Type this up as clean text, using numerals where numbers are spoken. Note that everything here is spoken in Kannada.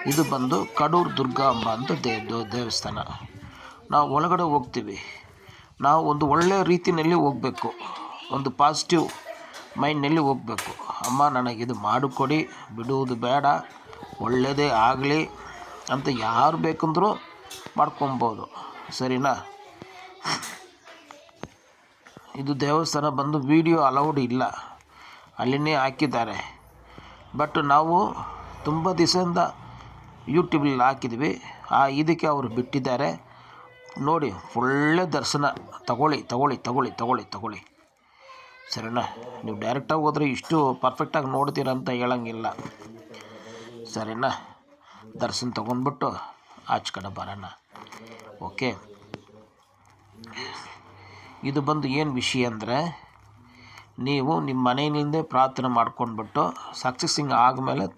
ಇದು ಬಂದು ಕಡೂರು ದುರ್ಗಾಂಬ ಅಂತ ದೇವಸ್ಥಾನ. ನಾವು ಒಳಗಡೆ ಹೋಗ್ತೀವಿ, ನಾವು ಒಂದು ಒಳ್ಳೆಯ ರೀತಿಯಲ್ಲಿ ಹೋಗಬೇಕು, ಒಂದು ಪಾಸಿಟಿವ್ ಮೈಂಡ್ನಲ್ಲಿ ಹೋಗಬೇಕು. ಅಮ್ಮ ನನಗಿದು ಮಾಡಿಕೊಡಿ, ಬಿಡುವುದು ಬೇಡ, ಒಳ್ಳೆಯದೇ ಆಗಲಿ ಅಂತ ಯಾರು ಬೇಕಂದ್ರೂ ಮಾಡ್ಕೊಬೋದು, ಸರಿನಾ? ಇದು ದೇವಸ್ಥಾನ ಬಂದು ವಿಡಿಯೋ ಅಲೌಡ್ ಇಲ್ಲ, ಅಲ್ಲಿನೇ ಹಾಕಿದ್ದಾರೆ. ಬಟ್ ನಾವು ತುಂಬ ದಿವಸದಿಂದ ಯೂಟ್ಯೂಬಲ್ಲಿ ಹಾಕಿದ್ವಿ, ಇದಕ್ಕೆ ಅವರು ಬಿಟ್ಟಿದ್ದಾರೆ. ನೋಡಿ, ಒಳ್ಳೆ ದರ್ಶನ ತಗೊಳ್ಳಿ, ಸರಿನಾ? ನೀವು ಡೈರೆಕ್ಟಾಗಿ ಹೋದರೆ ಇಷ್ಟು ಪರ್ಫೆಕ್ಟಾಗಿ ನೋಡ್ತೀರಂತ ಹೇಳೋಂಗಿಲ್ಲ, ಸರಿನಾ? ದರ್ಶನ ತೊಗೊಂಡ್ಬಿಟ್ಟು ಆಚೆ ಕಡೆ ಬರೋಣ, ಓಕೆ? ಇದು ಬಂದು ಏನು ವಿಷಯ ಅಂದರೆ, ನೀವು ನಿಮ್ಮ ಮನೆಯಿಂದೇ ಪ್ರಾರ್ಥನೆ ಮಾಡ್ಕೊಂಡ್ಬಿಟ್ಟು ಸಕ್ಸಸ್ಸಿಂಗ್ ಆದಮೇಲೆ